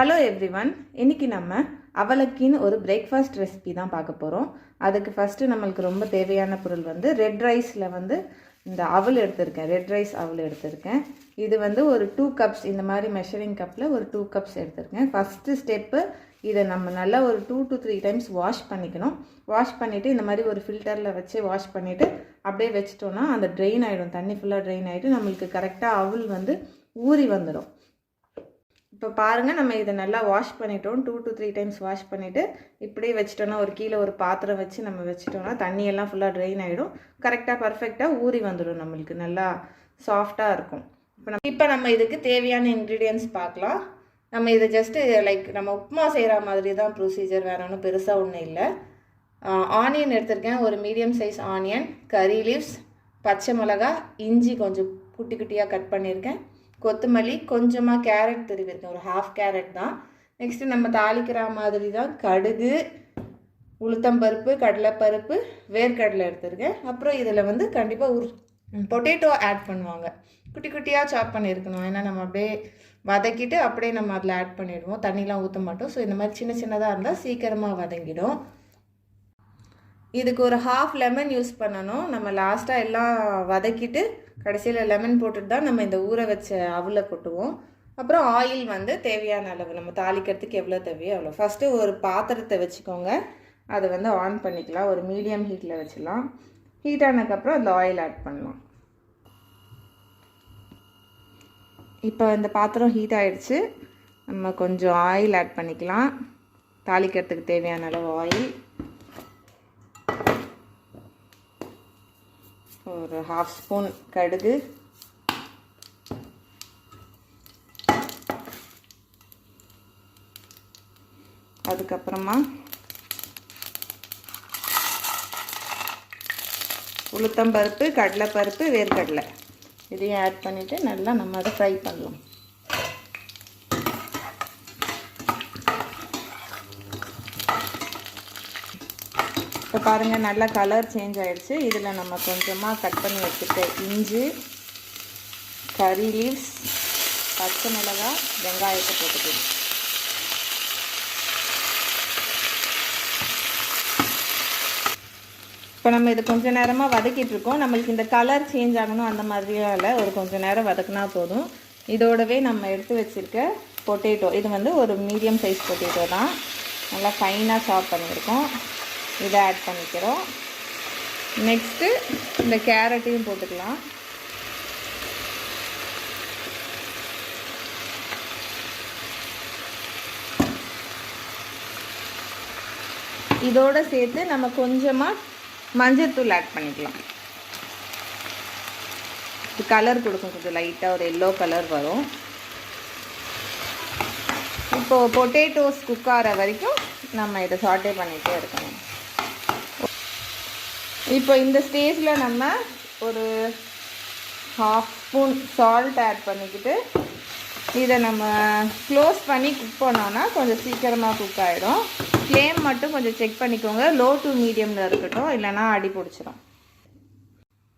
Hello everyone, இன்றைக்கி நம்ம அவலக்கின்னு ஒரு பிரேக்ஃபாஸ்ட் ரெசிபி தான் பார்க்க போகிறோம். அதுக்கு ஃபஸ்ட்டு நம்மளுக்கு ரொம்ப தேவையான பொருள் வந்து ரெட் ரைஸில் வந்து இந்த அவல் எடுத்திருக்கேன். ரெட் ரைஸ் அவல் எடுத்திருக்கேன். இது வந்து ஒரு 2 கப்ஸ், இந்த மாதிரி மெஷரிங் கப்பில் ஒரு 2 கப்ஸ் எடுத்திருக்கேன். ஃபஸ்ட்டு ஸ்டெப்பு, இதை நம்ம நல்லா ஒரு 2 to 3 டைம்ஸ் வாஷ் பண்ணிக்கணும். வாஷ் பண்ணிவிட்டு இந்த மாதிரி ஒரு ஃபில்டரில் வச்சு வாஷ் பண்ணிவிட்டு அப்படியே வச்சிட்டோன்னா அந்த ட்ரெயின் ஆகிடும், தண்ணி ஃபுல்லாக ட்ரெயின் ஆகிட்டு நம்மளுக்கு கரெக்டாக அவல் வந்து ஊறி வந்துடும். இப்போ பாருங்கள், நம்ம இதை நல்லா வாஷ் பண்ணிட்டோம். 2 to 3 டைம்ஸ் வாஷ் பண்ணிவிட்டு இப்படியே வச்சிட்டோன்னா, ஒரு கீழே ஒரு பாத்திரம் வச்சு நம்ம வச்சிட்டோன்னா தண்ணியெல்லாம் ஃபுல்லாக ட்ரெயின் ஆகிடும். கரெக்டாக பர்ஃபெக்டாக ஊறி வந்துடும், நம்மளுக்கு நல்லா சாஃப்டாக இருக்கும். இப்போ நம்ம இதுக்கு தேவையான இன்க்ரீடியன்ட்ஸ் பார்க்கலாம். நம்ம இதை ஜஸ்ட்டு நம்ம உப்புமா செய்கிற மாதிரி தான் ப்ரொசீஜர், வேறு ஒன்றும் பெருசாக ஒன்றும் இல்லை. ஆனியன் எடுத்திருக்கேன், ஒரு மீடியம் சைஸ் ஆனியன், கறி லீவ்ஸ், பச்சை மிளகா, இஞ்சி கொஞ்சம் குட்டி குட்டியாக கட் பண்ணியிருக்கேன், கொத்தமல்லி, கொஞ்சமாக கேரட் திருவிருக்கேன், ஒரு 1/2 கேரட் தான். நெக்ஸ்ட்டு நம்ம தாளிக்கிற மாதிரி தான் கடுகு, உளுத்தம்பருப்பு, கடலைப்பருப்பு, வேர்க்கடலை எடுத்துருக்கேன். அப்புறம் இதில் வந்து கண்டிப்பாக பொட்டேட்டோ ஆட் பண்ணுவாங்க. குட்டி குட்டியாக சாப் பண்ணியிருக்கணும், ஏன்னா நம்ம அப்படியே வதக்கிட்டு அப்படியே நம்ம அதில் ஆட் பண்ணிவிடுவோம், தண்ணிலாம் ஊற்ற மாட்டோம். ஸோ இந்த மாதிரி சின்ன சின்னதாக இருந்தால் சீக்கிரமாக வதங்கிடும். இதுக்கு ஒரு 1/2 லெமன் யூஸ் பண்ணணும். நம்ம லாஸ்ட்டாக எல்லாம் வதக்கிட்டு கடைசியில் லெமன் போட்டுட்டு தான் நம்ம இந்த ஊற வச்ச அவலை கொட்டுவோம். அப்புறம் ஆயில் வந்து தேவையான அளவு, நம்ம தாளிக்கிறதுக்கு எவ்வளோ தேவையோ அவ்வளோ. ஃபஸ்ட்டு ஒரு பாத்திரத்தை வச்சுக்கோங்க, அதை வந்து ஆன் பண்ணிக்கலாம், ஒரு மீடியம் ஹீட்டில் வச்சிடலாம். ஹீட் ஆனதுக்கப்புறம் அந்த ஆயில் ஆட் பண்ணலாம். இப்போ இந்த பாத்திரம் ஹீட் ஆகிடுச்சு, நம்ம கொஞ்சம் ஆயில் ஆட் பண்ணிக்கலாம். தாளிக்கிறதுக்கு தேவையான அளவு ஆயில், ஒரு 1/2 ஸ்பூன் கடுகு, அதுக்கப்புறமா உளுத்தம்பருப்பு, கடலைப்பருப்பு, வேர்க்கடலை இதையும் ஆட் பண்ணிவிட்டு நல்லா நம்ம அதை ஃப்ரை பண்ணலாம். இப்போ பாருங்கள், நல்லா கலர் சேஞ்ச் ஆகிடுச்சு. இதில் நம்ம கொஞ்சமாக கட் பண்ணி வச்சுட்டு இஞ்சி, கறி லீவ்ஸ், பச்சை மிளகாய், வெங்காயத்தை போட்டுக்கலாம். இப்போ நம்ம இது கொஞ்சம் நேரமாக வதக்கிட்டு இருக்கோம். நம்மளுக்கு இந்த கலர் சேஞ்ச் ஆகணும் அந்த மாதிரியும் இல்லை, ஒரு கொஞ்சம் நேரம் வதக்குனா போதும். இதோடவே நம்ம எடுத்து வச்சுருக்க பொட்டேட்டோ, இது வந்து ஒரு மீடியம் சைஸ் பொட்டேட்டோ தான், நல்லா ஃபைனாக சாப் பண்ணியிருக்கோம், இதை ஆட் பண்ணிக்கிறோம். நெக்ஸ்ட்டு இந்த கேரட்டையும் போட்டுக்கலாம். இதோடு சேர்த்து நம்ம கொஞ்சமாக மஞ்சள்தூள் ஆட் பண்ணிக்கலாம். இது கலர் கொடுக்கும், கொஞ்சம் லைட்டாக ஒரு எல்லோ கலர் வரும். இப்போது பொட்டேட்டோஸ் குக் ஆகிற வரைக்கும் நம்ம இதை சாட்டே பண்ணிகிட்டே இருக்கணும். இப்போ இந்த ஸ்டேஜில் நம்ம ஒரு 1/2 ஸ்பூன் சால்ட் ஆட் பண்ணிக்கிட்டு இதை நம்ம க்ளோஸ் பண்ணி குக் பண்ணோன்னா கொஞ்சம் சீக்கிரமாக குக் ஆகிடும். ஃப்ளேம் மட்டும் கொஞ்சம் செக் பண்ணிக்கோங்க, லோ டு மீடியமில் இருக்கட்டும், இல்லைனா அடி பிடிச்சிரும்.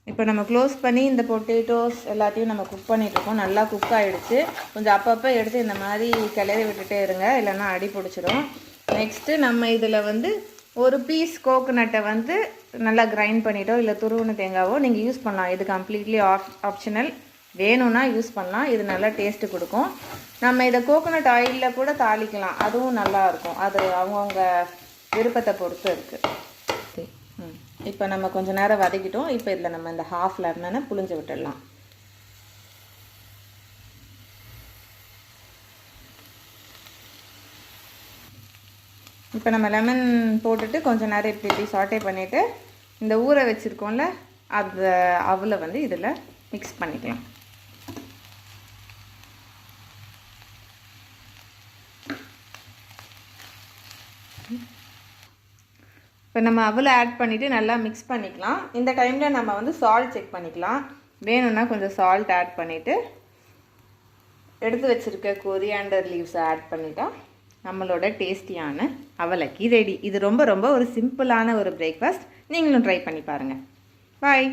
இப்போ நம்ம க்ளோஸ் பண்ணி இந்த பொட்டேட்டோஸ் எல்லாத்தையும் நம்ம குக் பண்ணிகிட்ருக்கோம். நல்லா குக் ஆகிடுச்சு. கொஞ்சம் அப்பப்போ எடுத்து இந்த மாதிரி கிளறி விட்டுட்டே இருங்க, இல்லைனா அடி பிடிச்சிரும். நெக்ஸ்ட்டு நம்ம இதில் வந்து ஒரு பீஸ் கோகோனட்டை வந்து நல்லா கிரைண்ட் பண்ணிட்டோ இல்லை துருவன தேங்காவோ நீங்கள் யூஸ் பண்ணலாம். இது கம்ப்ளீட்லி ஆப்ஷனல், வேணும்னா யூஸ் பண்ணலாம். இது நல்லா டேஸ்ட்டு கொடுக்கும். நம்ம இதை கோகோனட் ஆயிலில் கூட தாளிக்கலாம், அதுவும் நல்லாயிருக்கும். அது அவங்கவுங்க விருப்பத்தை பொறுத்து இருக்குது. இப்போ நம்ம கொஞ்சம் நேரம் வதக்கிட்டோம். இப்போ இதில் நம்ம இந்த 1/2 லெமனை புழிஞ்சு விட்டுடலாம். இப்போ நம்ம லெமன் போட்டுட்டு கொஞ்சம் நேரம் இப்படி சாட்டே பண்ணிவிட்டு இந்த ஊற வச்சுருக்கோம்ல அந்த அவலை வந்து இதில் மிக்ஸ் பண்ணிக்கலாம். இப்போ நம்ம அவலை ஆட் பண்ணிவிட்டு நல்லா மிக்ஸ் பண்ணிக்கலாம். இந்த டைமில் நம்ம வந்து சால்ட் செக் பண்ணிக்கலாம். வேணும்னா கொஞ்சம் சால்ட் ஆட் பண்ணிவிட்டு எடுத்து வச்சுருக்க கொரியாண்டர் லீவ்ஸை ஆட் பண்ணிட்டா நம்மளோட டேஸ்டியான அவலக்கி ரெடி. இது ரொம்ப ரொம்ப ஒரு சிம்பிளான ஒரு பிரேக்ஃபாஸ்ட். நீங்களும் ட்ரை பண்ணி பாருங்கள். பாய்.